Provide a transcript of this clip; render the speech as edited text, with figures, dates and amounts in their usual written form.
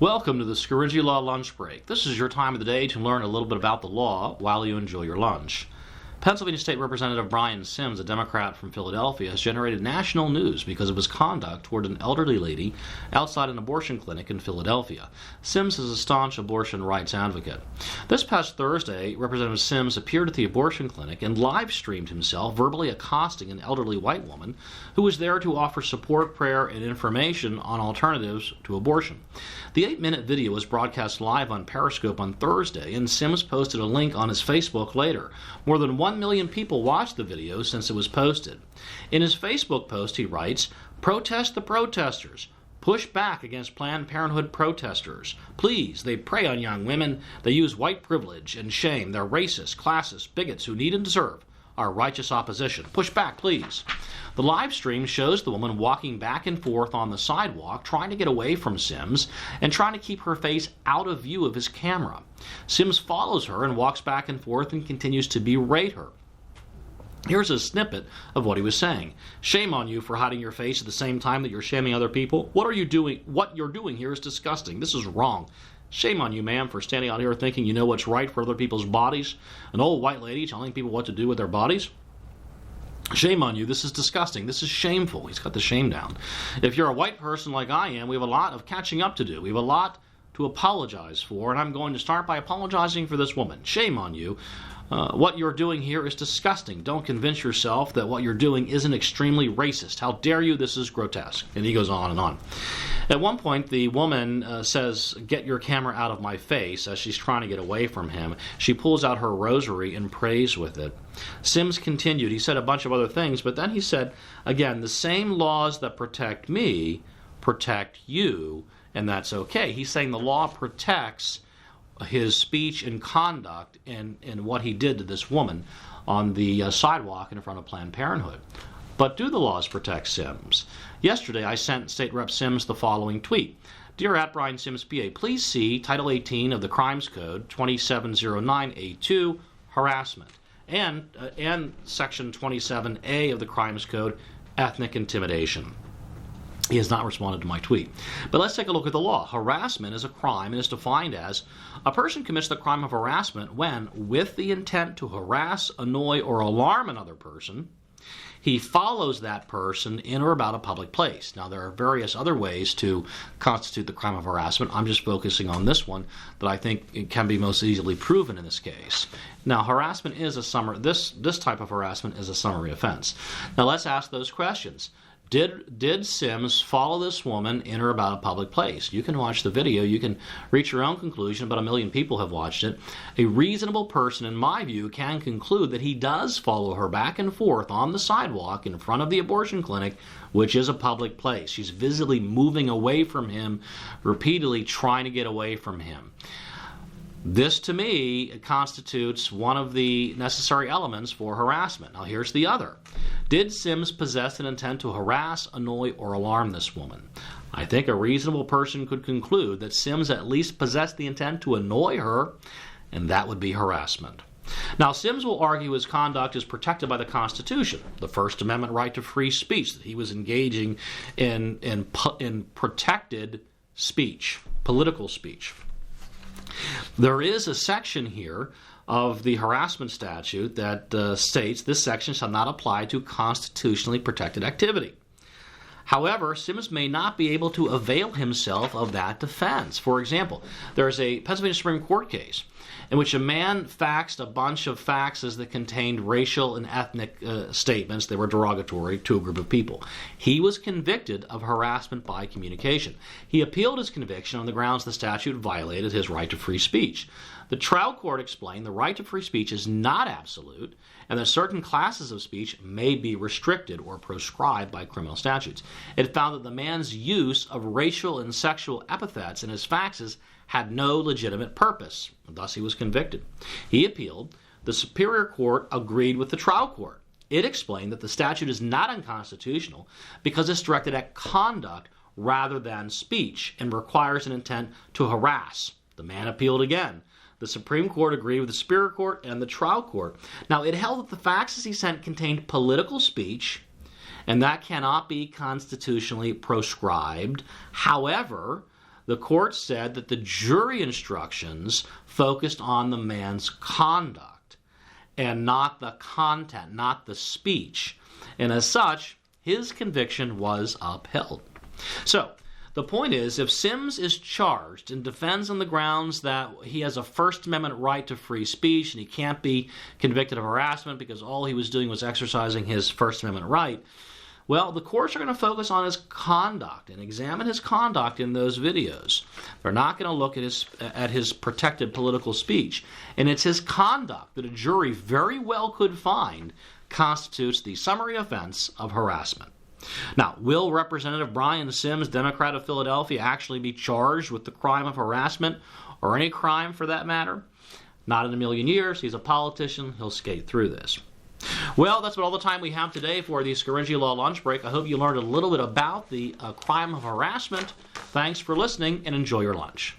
Welcome to the Scourgy Law Lunch Break. This is your time of the day to learn a little bit about the law while you enjoy your lunch. Pennsylvania State Representative Brian Sims, a Democrat from Philadelphia, has generated national news because of his conduct toward an elderly lady outside an abortion clinic in Philadelphia. Sims is a staunch abortion rights advocate. This past Thursday, Representative Sims appeared at the abortion clinic and live-streamed himself verbally accosting an elderly white woman who was there to offer support, prayer, and information on alternatives to abortion. The 8-minute video was broadcast live on Periscope on Thursday, and Sims posted a link on his Facebook later. More than 1 million people watched the video since it was posted. In his Facebook post, he writes, "Protest the protesters. Push back against Planned Parenthood protesters. Please, they prey on young women. They use white privilege and shame. They're racist, classist, bigots who need and deserve our righteous opposition. Push back, please." The live stream shows the woman walking back and forth on the sidewalk, trying to get away from Sims and trying to keep her face out of view of his camera. Sims follows her and walks back and forth and continues to berate her. Here's a snippet of what he was saying. "Shame on you for hiding your face at the same time that you're shaming other people. What are you doing? What you're doing here is disgusting. This is wrong. Shame on you, ma'am, for standing out here thinking you know what's right for other people's bodies. An old white lady telling people what to do with their bodies. Shame on you. This is disgusting. This is shameful." He's got the shame down. "If you're a white person like I am, we have a lot of catching up to do. We have a lot to apologize for, and I'm going to start by apologizing for this woman. Shame on you. What you're doing here is disgusting. Don't convince yourself that what you're doing isn't extremely racist. How dare you? This is grotesque." And he goes on and on. At one point, the woman says, "Get your camera out of my face," as she's trying to get away from him. She pulls out her rosary and prays with it. Sims continued. He said a bunch of other things, but then he said, again, "The same laws that protect me protect you, and that's okay." He's saying the law protects his speech and conduct and what he did to this woman on the sidewalk in front of Planned Parenthood. But do the laws protect Sims? Yesterday, I sent State Rep Sims the following tweet. "Dear @Brian Sims PA, please see Title 18 of the Crimes Code 2709A2, harassment, and Section 27A of the Crimes Code, ethnic intimidation." He has not responded to my tweet. But let's take a look at the law. Harassment is a crime and is defined as a person commits the crime of harassment when, with the intent to harass, annoy, or alarm another person, he follows that person in or about a public place. Now, there are various other ways to constitute the crime of harassment. I'm just focusing on this one that I think it can be most easily proven in this case. Now, harassment is this type of harassment is a summary offense. Now, let's ask those questions. Did Sims follow this woman in or about a public place? You can watch the video. You can reach your own conclusion. About 1 million people have watched it. A reasonable person, in my view, can conclude that he does follow her back and forth on the sidewalk in front of the abortion clinic, which is a public place. She's visibly moving away from him, repeatedly trying to get away from him. This, to me, constitutes one of the necessary elements for harassment. Now, here's the other. Did Sims possess an intent to harass, annoy, or alarm this woman? I think a reasonable person could conclude that Sims at least possessed the intent to annoy her, and that would be harassment. Now, Sims will argue his conduct is protected by the Constitution, the First Amendment right to free speech, that he was engaging in protected speech, political speech. There is a section here of the harassment statute that states this section shall not apply to constitutionally protected activity. However, Sims may not be able to avail himself of that defense. For example, there is a Pennsylvania Supreme Court case in which a man faxed a bunch of faxes that contained racial and ethnic statements that were derogatory to a group of people. He was convicted of harassment by communication. He appealed his conviction on the grounds the statute violated his right to free speech. The trial court explained the right to free speech is not absolute and that certain classes of speech may be restricted or proscribed by criminal statutes. It found that the man's use of racial and sexual epithets in his faxes had no legitimate purpose. Thus, he was convicted. He appealed. The Superior Court agreed with the trial court. It explained that the statute is not unconstitutional because it's directed at conduct rather than speech and requires an intent to harass. The man appealed again. The Supreme Court agreed with the Superior Court and the trial court. Now, it held that the faxes he sent contained political speech, and that cannot be constitutionally proscribed. However, the court said that the jury instructions focused on the man's conduct and not the content, not the speech. And as such, his conviction was upheld. So, the point is, if Sims is charged and defends on the grounds that he has a First Amendment right to free speech and he can't be convicted of harassment because all he was doing was exercising his First Amendment right, well, the courts are going to focus on his conduct and examine his conduct in those videos. They're not going to look at his protected political speech. And it's his conduct that a jury very well could find constitutes the summary offense of harassment. Now, will Representative Brian Sims, Democrat of Philadelphia, actually be charged with the crime of harassment, or any crime for that matter? Not in a million years. He's a politician. He'll skate through this. Well, that's about all the time we have today for the Scaringi Law Lunch Break. I hope you learned a little bit about the crime of harassment. Thanks for listening, and enjoy your lunch.